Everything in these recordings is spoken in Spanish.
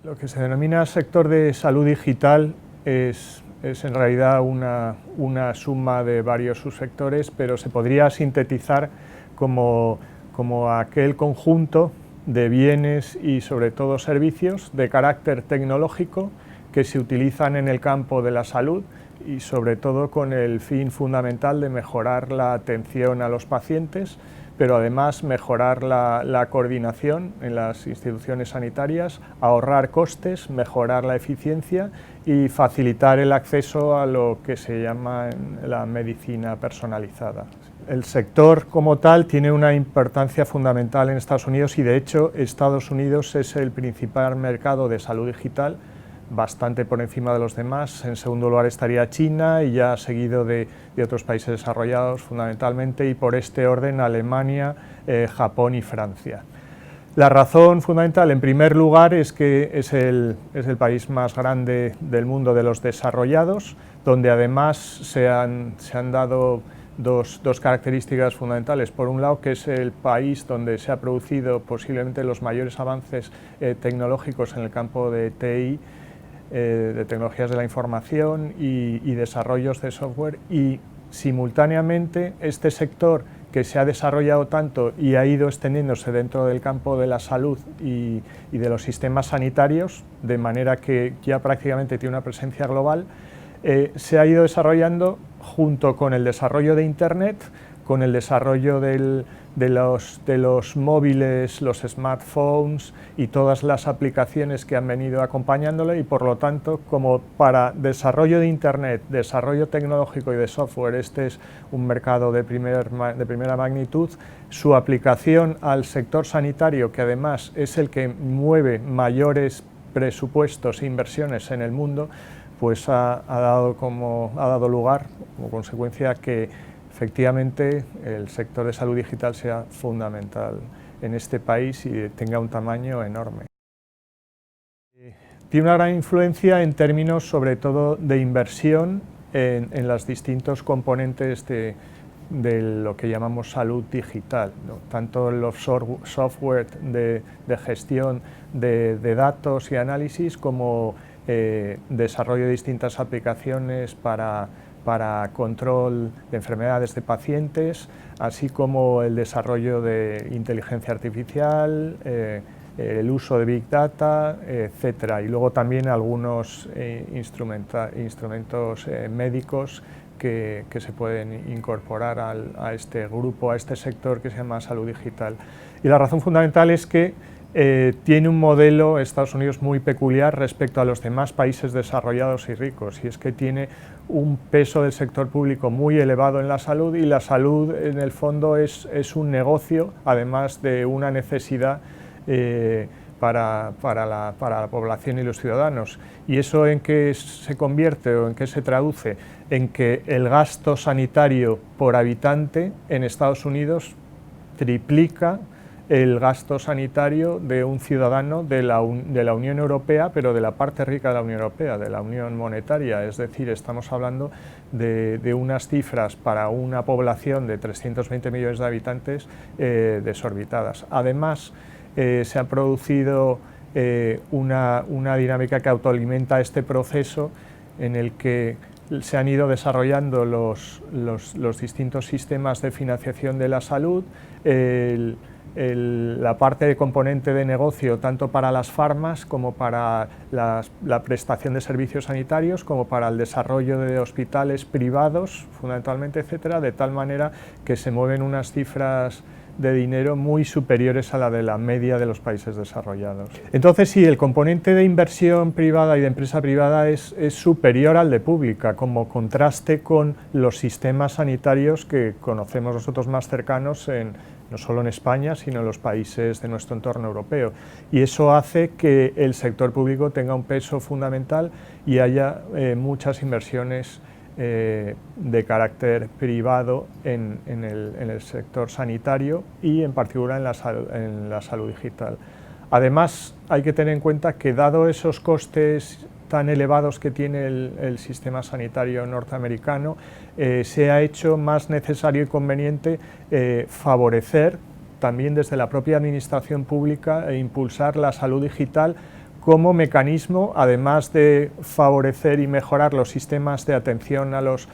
Lo que se denomina sector de salud digital es en realidad una suma de varios subsectores, pero se podría sintetizar como aquel conjunto de bienes y sobre todo servicios de carácter tecnológico que se utilizan en el campo de la salud y sobre todo con el fin fundamental de mejorar la atención a los pacientes, pero además mejorar la coordinación en las instituciones sanitarias, ahorrar costes, mejorar la eficiencia y facilitar el acceso a lo que se llama la medicina personalizada. El sector como tal tiene una importancia fundamental en Estados Unidos y de hecho Estados Unidos es el principal mercado de salud digital, bastante por encima de los demás. En segundo lugar estaría China y ya seguido de otros países desarrollados fundamentalmente, y por este orden Alemania, Japón y Francia. La razón fundamental, en primer lugar, es que es el país más grande del mundo de los desarrollados, donde además se han dado dos características fundamentales. Por un lado, que es el país donde se ha producido posiblemente los mayores avances tecnológicos en el campo de TI, de tecnologías de la información y desarrollos de software, y simultáneamente este sector que se ha desarrollado tanto y ha ido extendiéndose dentro del campo de la salud y de los sistemas sanitarios, de manera que ya prácticamente tiene una presencia global, se ha ido desarrollando junto con el desarrollo de Internet, con el desarrollo de los móviles, los smartphones y todas las aplicaciones que han venido acompañándole, y por lo tanto, como para desarrollo de Internet, desarrollo tecnológico y de software, este es un mercado de primera magnitud, su aplicación al sector sanitario, que además es el que mueve mayores presupuestos e inversiones en el mundo, pues ha dado lugar, como consecuencia, que efectivamente el sector de salud digital sea fundamental en este país y tenga un tamaño enorme. Tiene una gran influencia en términos sobre todo de inversión en los distintos componentes de lo que llamamos salud digital, ¿no? Tanto los software de gestión de datos y análisis, como desarrollo de distintas aplicaciones para control de enfermedades de pacientes, así como el desarrollo de inteligencia artificial, el uso de Big Data, etc. Y luego también algunos instrumentos médicos que se pueden incorporar a este grupo, a este sector que se llama salud digital. Y la razón fundamental es que tiene un modelo Estados Unidos muy peculiar respecto a los demás países desarrollados y ricos, y es que tiene un peso del sector público muy elevado en la salud, y la salud en el fondo es un negocio, además de una necesidad para la población y los ciudadanos. ¿Y eso en qué se convierte o en qué se traduce? En que el gasto sanitario por habitante en Estados Unidos triplica el gasto sanitario de un ciudadano de la Unión Europea, pero de la parte rica de la Unión Europea, de la Unión Monetaria. Es decir, estamos hablando de unas cifras para una población de 320 millones de habitantes desorbitadas. Además, se ha producido una dinámica que autoalimenta este proceso, en el que se han ido desarrollando los distintos sistemas de financiación de la salud, la parte de componente de negocio, tanto para las farmas como para la prestación de servicios sanitarios, como para el desarrollo de hospitales privados, fundamentalmente, etcétera, de tal manera que se mueven unas cifras de dinero muy superiores a la de la media de los países desarrollados. Entonces, sí, el componente de inversión privada y de empresa privada es superior al de pública, como contraste con los sistemas sanitarios que conocemos nosotros más cercanos, no solo en España, sino en los países de nuestro entorno europeo. Y eso hace que el sector público tenga un peso fundamental y haya muchas inversiones de carácter privado en el sector sanitario y en particular en la salud digital. Además, hay que tener en cuenta que, dado esos costes tan elevados que tiene el sistema sanitario norteamericano, se ha hecho más necesario y conveniente favorecer también desde la propia administración pública e impulsar la salud digital como mecanismo, además de favorecer y mejorar los sistemas de atención a los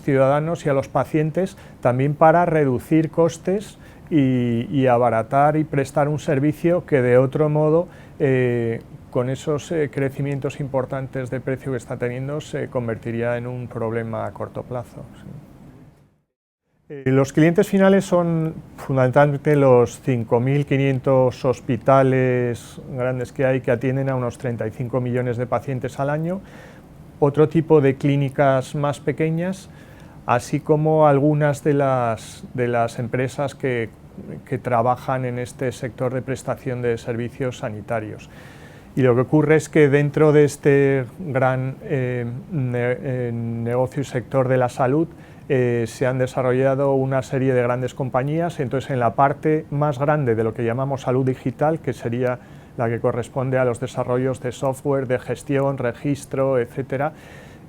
ciudadanos y a los pacientes, también para reducir costes y abaratar y prestar un servicio que de otro modo, con esos crecimientos importantes de precio que está teniendo, se convertiría en un problema a corto plazo. Sí. Los clientes finales son fundamentalmente los 5.500 hospitales grandes que hay, que atienden a unos 35 millones de pacientes al año, otro tipo de clínicas más pequeñas, así como algunas de las empresas que trabajan en este sector de prestación de servicios sanitarios. Y lo que ocurre es que dentro de este gran negocio y sector de la salud se han desarrollado una serie de grandes compañías. Entonces, en la parte más grande de lo que llamamos salud digital, que sería la que corresponde a los desarrollos de software, de gestión, registro, etcétera,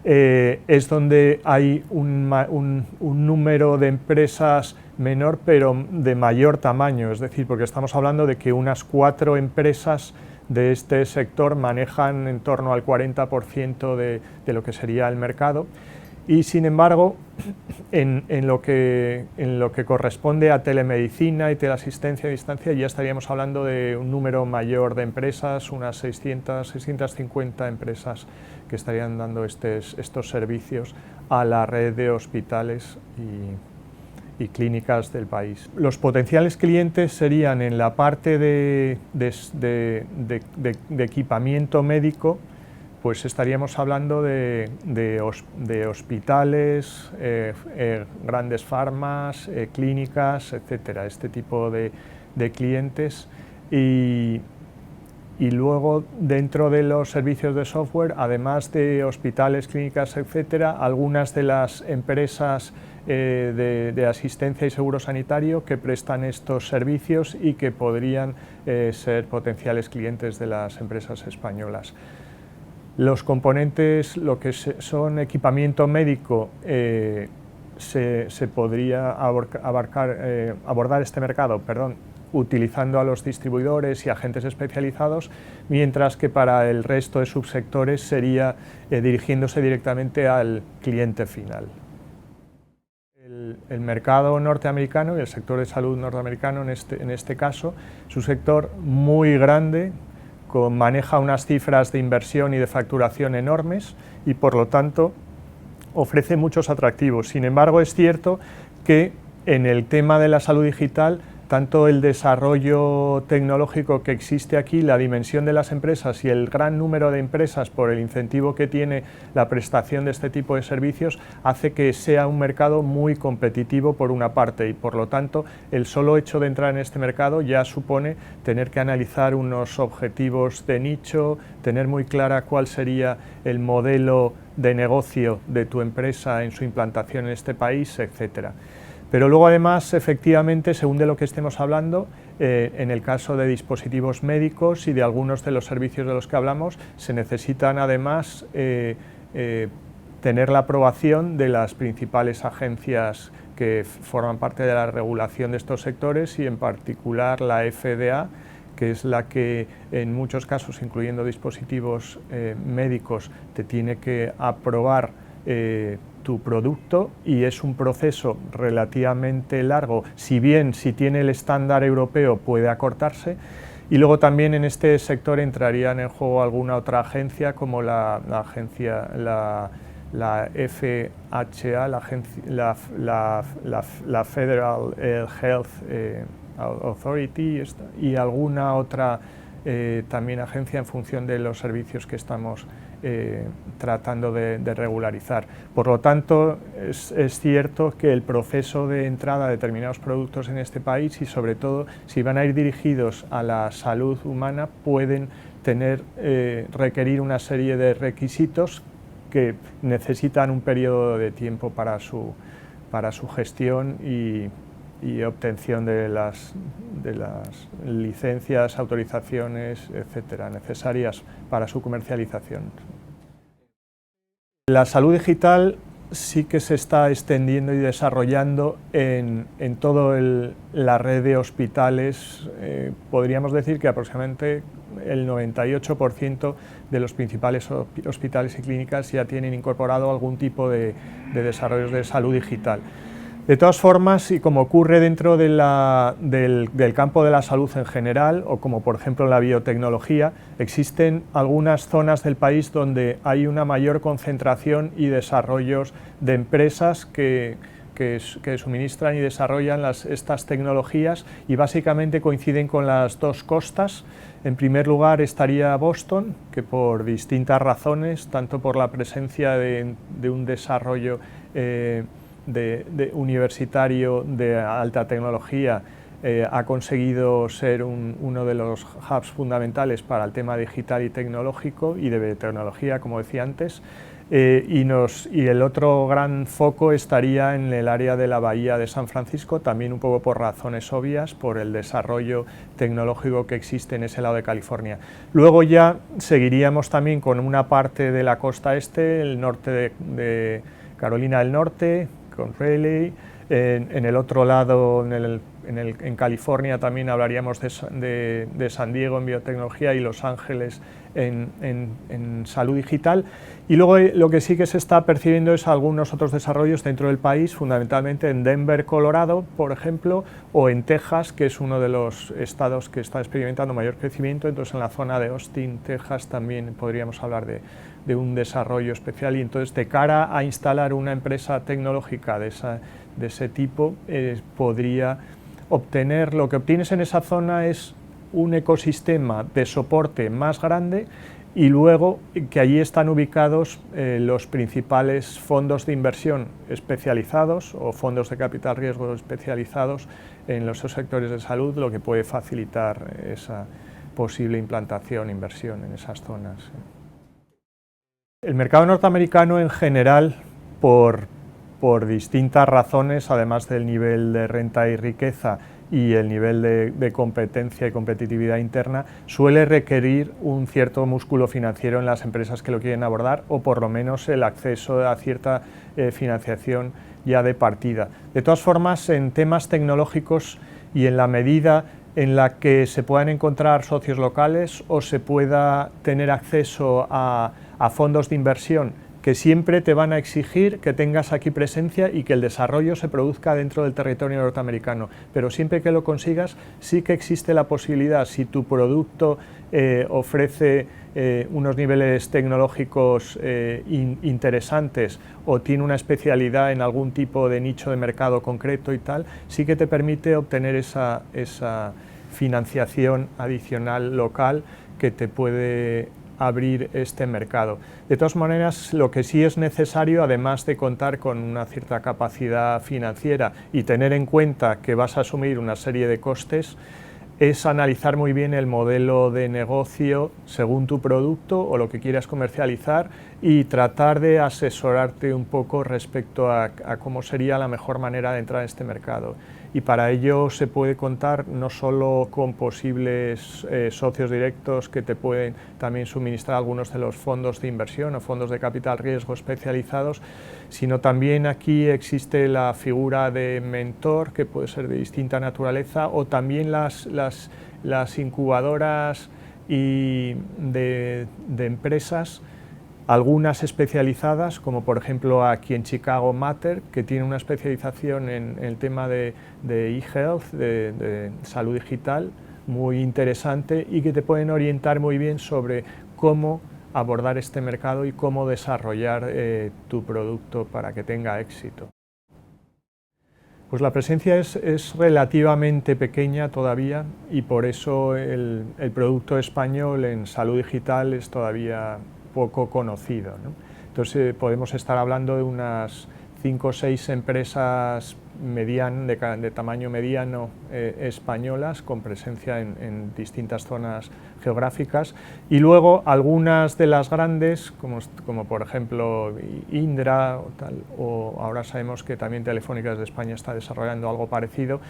es donde hay un número de empresas menor, pero de mayor tamaño, es decir, porque estamos hablando de que unas 4 empresas de este sector manejan en torno al 40% de lo que sería el mercado, y sin embargo, en lo que corresponde a telemedicina y teleasistencia a distancia, ya estaríamos hablando de un número mayor de empresas, unas 650 empresas que estarían dando estos servicios a la red de hospitales y clínicas del país. Los potenciales clientes serían en la parte de equipamiento médico, pues estaríamos hablando de hospitales, grandes farmas, clínicas, etcétera, este tipo de clientes. Y luego, dentro de los servicios de software, además de hospitales, clínicas, etcétera, algunas de las empresas de asistencia y seguro sanitario que prestan estos servicios y que podrían ser potenciales clientes de las empresas españolas. Los componentes, lo que son equipamiento médico, se podría abordar este mercado, utilizando a los distribuidores y agentes especializados, mientras que para el resto de subsectores sería dirigiéndose directamente al cliente final. El mercado norteamericano y el sector de salud norteamericano en este caso es un sector muy grande, maneja unas cifras de inversión y de facturación enormes y por lo tanto ofrece muchos atractivos. Sin embargo, es cierto que en el tema de la salud digital, tanto el desarrollo tecnológico que existe aquí, la dimensión de las empresas y el gran número de empresas por el incentivo que tiene la prestación de este tipo de servicios, hace que sea un mercado muy competitivo por una parte, y por lo tanto el solo hecho de entrar en este mercado ya supone tener que analizar unos objetivos de nicho, tener muy clara cuál sería el modelo de negocio de tu empresa en su implantación en este país, etcétera. Pero luego además, efectivamente, según de lo que estemos hablando, en el caso de dispositivos médicos y de algunos de los servicios de los que hablamos, se necesitan además tener la aprobación de las principales agencias que forman parte de la regulación de estos sectores y en particular la FDA, que es la que en muchos casos, incluyendo dispositivos médicos, te tiene que aprobar tu producto, y es un proceso relativamente largo, si bien si tiene el estándar europeo puede acortarse. Y luego también en este sector entrarían en juego alguna otra agencia, como la FHA, la Federal Health Authority, y alguna otra también agencia en función de los servicios que estamos tratando de regularizar. Por lo tanto, es cierto que el proceso de entrada de determinados productos en este país, y sobre todo si van a ir dirigidos a la salud humana, pueden requerir una serie de requisitos que necesitan un periodo de tiempo para su gestión y obtención de las licencias, autorizaciones, etcétera, necesarias para su comercialización. La salud digital sí que se está extendiendo y desarrollando en toda la red de hospitales. Podríamos decir que aproximadamente el 98% de los principales hospitales y clínicas ya tienen incorporado algún tipo de desarrollos de salud digital. De todas formas, y como ocurre dentro de del campo de la salud en general, o como por ejemplo en la biotecnología, existen algunas zonas del país donde hay una mayor concentración y desarrollos de empresas que suministran y desarrollan estas tecnologías, y básicamente coinciden con las dos costas. En primer lugar estaría Boston, que por distintas razones, tanto por la presencia de un desarrollo universitario de alta tecnología, ha conseguido ser uno de los hubs fundamentales para el tema digital y tecnológico y de biotecnología, como decía antes, y el otro gran foco estaría en el área de la bahía de San Francisco, también un poco por razones obvias, por el desarrollo tecnológico que existe en ese lado de California. Luego ya seguiríamos también con una parte de la costa este, el norte de Carolina del Norte, con Raleigh. En el otro lado, en California, también hablaríamos de San Diego en biotecnología y Los Ángeles en salud digital. Y luego lo que sí que se está percibiendo es algunos otros desarrollos dentro del país, fundamentalmente en Denver, Colorado, por ejemplo, o en Texas, que es uno de los estados que está experimentando mayor crecimiento. Entonces en la zona de Austin, Texas, también podríamos hablar de un desarrollo especial, y entonces de cara a instalar una empresa tecnológica de ese tipo, podría obtener, lo que obtienes en esa zona es un ecosistema de soporte más grande, y luego que allí están ubicados los principales fondos de inversión especializados o fondos de capital riesgo especializados en los sectores de salud, lo que puede facilitar esa posible implantación e inversión en esas zonas. El mercado norteamericano en general, por distintas razones, además del nivel de renta y riqueza y el nivel de competencia y competitividad interna, suele requerir un cierto músculo financiero en las empresas que lo quieren abordar, o por lo menos el acceso a cierta financiación ya de partida. De todas formas, en temas tecnológicos y en la medida en la que se puedan encontrar socios locales o se pueda tener acceso a fondos de inversión que siempre te van a exigir que tengas aquí presencia y que el desarrollo se produzca dentro del territorio norteamericano, pero siempre que lo consigas, sí que existe la posibilidad, si tu producto ofrece unos niveles tecnológicos interesantes o tiene una especialidad en algún tipo de nicho de mercado concreto y tal, sí que te permite obtener esa financiación adicional local que te puede abrir este mercado. De todas maneras, lo que sí es necesario, además de contar con una cierta capacidad financiera y tener en cuenta que vas a asumir una serie de costes, es analizar muy bien el modelo de negocio según tu producto o lo que quieras comercializar, y tratar de asesorarte un poco respecto a cómo sería la mejor manera de entrar en este mercado. Y para ello se puede contar no solo con posibles socios directos que te pueden también suministrar algunos de los fondos de inversión o fondos de capital riesgo especializados, sino también aquí existe la figura de mentor, que puede ser de distinta naturaleza, o también las incubadoras y de empresas, algunas especializadas, como por ejemplo aquí en Chicago Matter, que tiene una especialización en el tema de e-health, de salud digital, muy interesante, y que te pueden orientar muy bien sobre cómo abordar este mercado y cómo desarrollar tu producto para que tenga éxito. Pues la presencia es relativamente pequeña todavía, y por eso el producto español en salud digital es todavía poco conocido, ¿no? Entonces podemos estar hablando de unas 5 o 6 empresas de tamaño mediano españolas con presencia en distintas zonas geográficas, y luego algunas de las grandes como por ejemplo Indra o ahora sabemos que también Telefónica de España está desarrollando algo parecido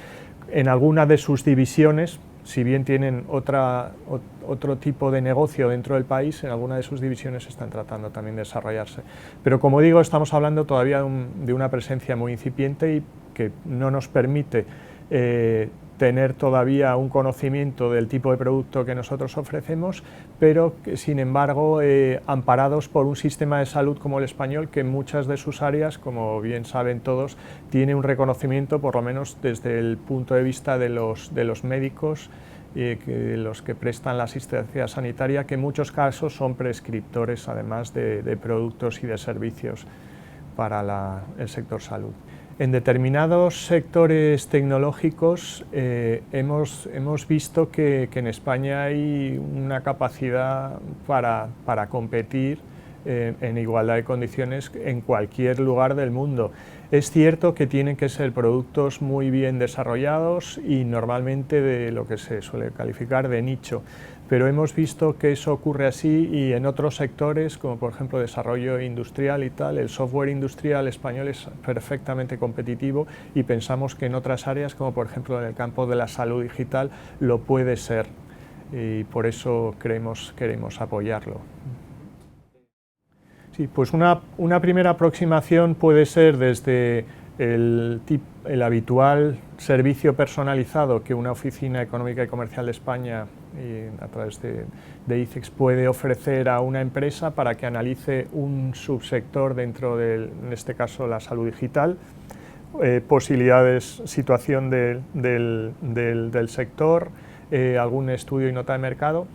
en alguna de sus divisiones, si bien tienen otro tipo de negocio dentro del país, en alguna de sus divisiones están tratando también de desarrollarse. Pero como digo, estamos hablando todavía de una presencia muy incipiente y que no nos permite tener todavía un conocimiento del tipo de producto que nosotros ofrecemos, pero que, sin embargo, amparados por un sistema de salud como el español, que en muchas de sus áreas, como bien saben todos, tiene un reconocimiento, por lo menos desde el punto de vista de los médicos, los que prestan la asistencia sanitaria, que en muchos casos son prescriptores, además de productos y de servicios para el sector salud. En determinados sectores tecnológicos hemos visto que en España hay una capacidad para competir en igualdad de condiciones en cualquier lugar del mundo. Es cierto que tienen que ser productos muy bien desarrollados y normalmente de lo que se suele calificar de nicho, pero hemos visto que eso ocurre así y en otros sectores, como por ejemplo desarrollo industrial y tal, el software industrial español es perfectamente competitivo y pensamos que en otras áreas, como por ejemplo en el campo de la salud digital, lo puede ser y por eso queremos apoyarlo. Sí, pues una primera aproximación puede ser desde el habitual servicio personalizado que una oficina económica y comercial de España a través de ICEX puede ofrecer a una empresa para que analice un subsector dentro en este caso la salud digital, posibilidades, situación del sector, algún estudio y nota de mercado.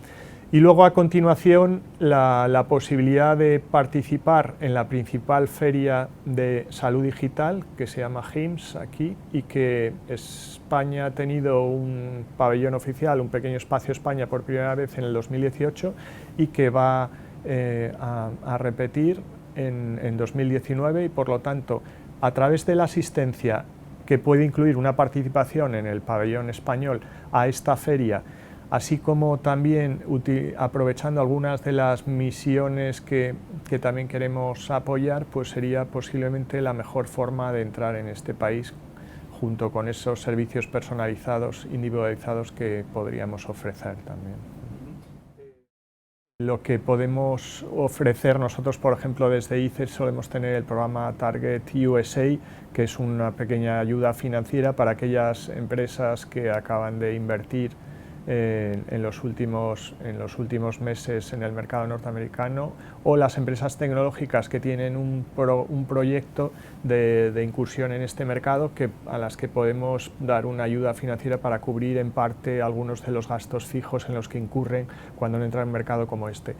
Y luego a continuación la posibilidad de participar en la principal feria de salud digital que se llama HIMSS aquí y que España ha tenido un pabellón oficial, un pequeño espacio España por primera vez en el 2018 y que va a repetir en 2019 y por lo tanto a través de la asistencia que puede incluir una participación en el pabellón español a esta feria, así como también aprovechando algunas de las misiones que también queremos apoyar, pues sería posiblemente la mejor forma de entrar en este país junto con esos servicios personalizados, individualizados que podríamos ofrecer también. Lo que podemos ofrecer nosotros, por ejemplo, desde ICEX solemos tener el programa Target USA, que es una pequeña ayuda financiera para aquellas empresas que acaban de invertir en los últimos meses en el mercado norteamericano, o las empresas tecnológicas que tienen un proyecto de incursión en este mercado a las que podemos dar una ayuda financiera para cubrir en parte algunos de los gastos fijos en los que incurren cuando entran en un mercado como este.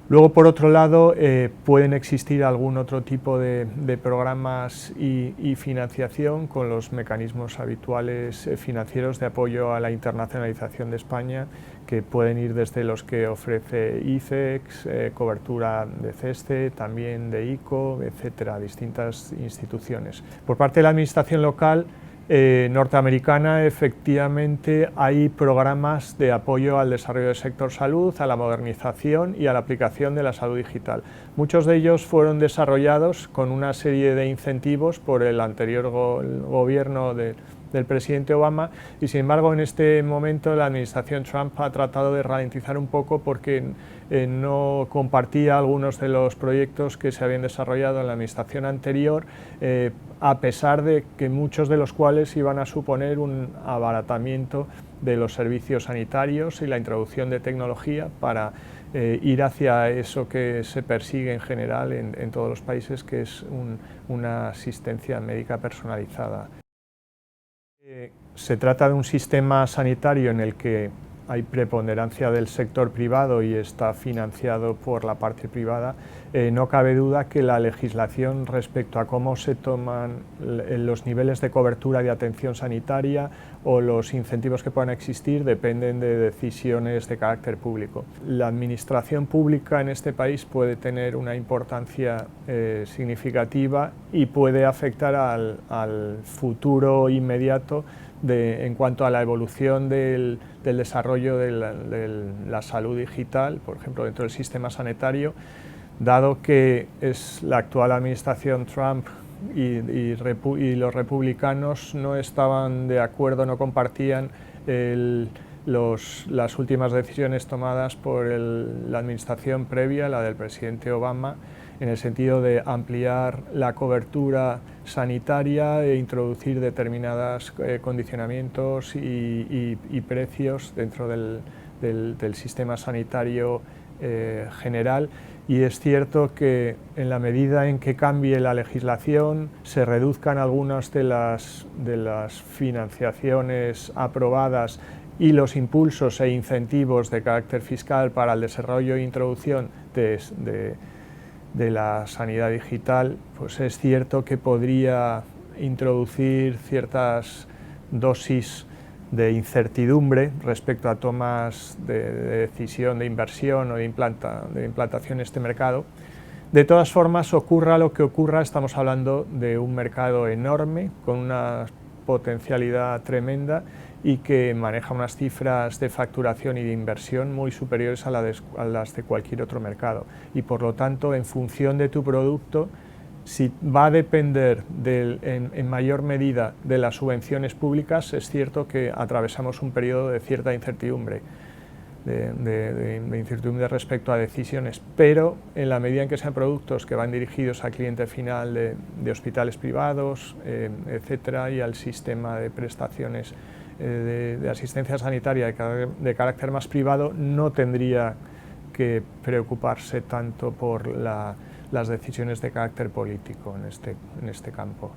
Luego, por otro lado, pueden existir algún otro tipo de programas y financiación con los mecanismos habituales financieros de apoyo a la internacionalización de España, que pueden ir desde los que ofrece ICEX, cobertura de CESTE, también de ICO, etcétera, distintas instituciones. Por parte de la administración local norteamericana, efectivamente hay programas de apoyo al desarrollo del sector salud, a la modernización y a la aplicación de la salud digital. Muchos de ellos fueron desarrollados con una serie de incentivos por el anterior gobierno del presidente Obama y, sin embargo, en este momento la administración Trump ha tratado de ralentizar un poco porque no compartía algunos de los proyectos que se habían desarrollado en la administración anterior, a pesar de que muchos de los cuales iban a suponer un abaratamiento de los servicios sanitarios y la introducción de tecnología para ir hacia eso que se persigue en general en todos los países, que es una asistencia médica personalizada. Se trata de un sistema sanitario en el que hay preponderancia del sector privado y está financiado por la parte privada. No cabe duda que la legislación respecto a cómo se toman los niveles de cobertura de atención sanitaria o los incentivos que puedan existir dependen de decisiones de carácter público. La administración pública en este país puede tener una importancia significativa y puede afectar al futuro inmediato en cuanto a la evolución del desarrollo de la salud digital, por ejemplo, dentro del sistema sanitario, dado que es la actual administración Trump y los republicanos no estaban de acuerdo, no compartían las últimas decisiones tomadas por la administración previa, la del presidente Obama, en el sentido de ampliar la cobertura sanitaria e introducir determinados condicionamientos y precios dentro del sistema sanitario general. Y es cierto que en la medida en que cambie la legislación, se reduzcan algunas de las financiaciones aprobadas y los impulsos e incentivos de carácter fiscal para el desarrollo e introducción de la sanidad digital, pues es cierto que podría introducir ciertas dosis de incertidumbre respecto a tomas de decisión de inversión o de implantación en este mercado. De todas formas, ocurra lo que ocurra, estamos hablando de un mercado enorme, con una potencialidad tremenda y que maneja unas cifras de facturación y de inversión muy superiores a las de cualquier otro mercado. Y por lo tanto, en función de tu producto, si va a depender en mayor medida de las subvenciones públicas, es cierto que atravesamos un periodo de cierta incertidumbre, de incertidumbre respecto a decisiones, pero en la medida en que sean productos que van dirigidos al cliente final de hospitales privados, etcétera, y al sistema de prestaciones de asistencia sanitaria de carácter más privado, no tendría que preocuparse tanto por las decisiones de carácter político en este campo.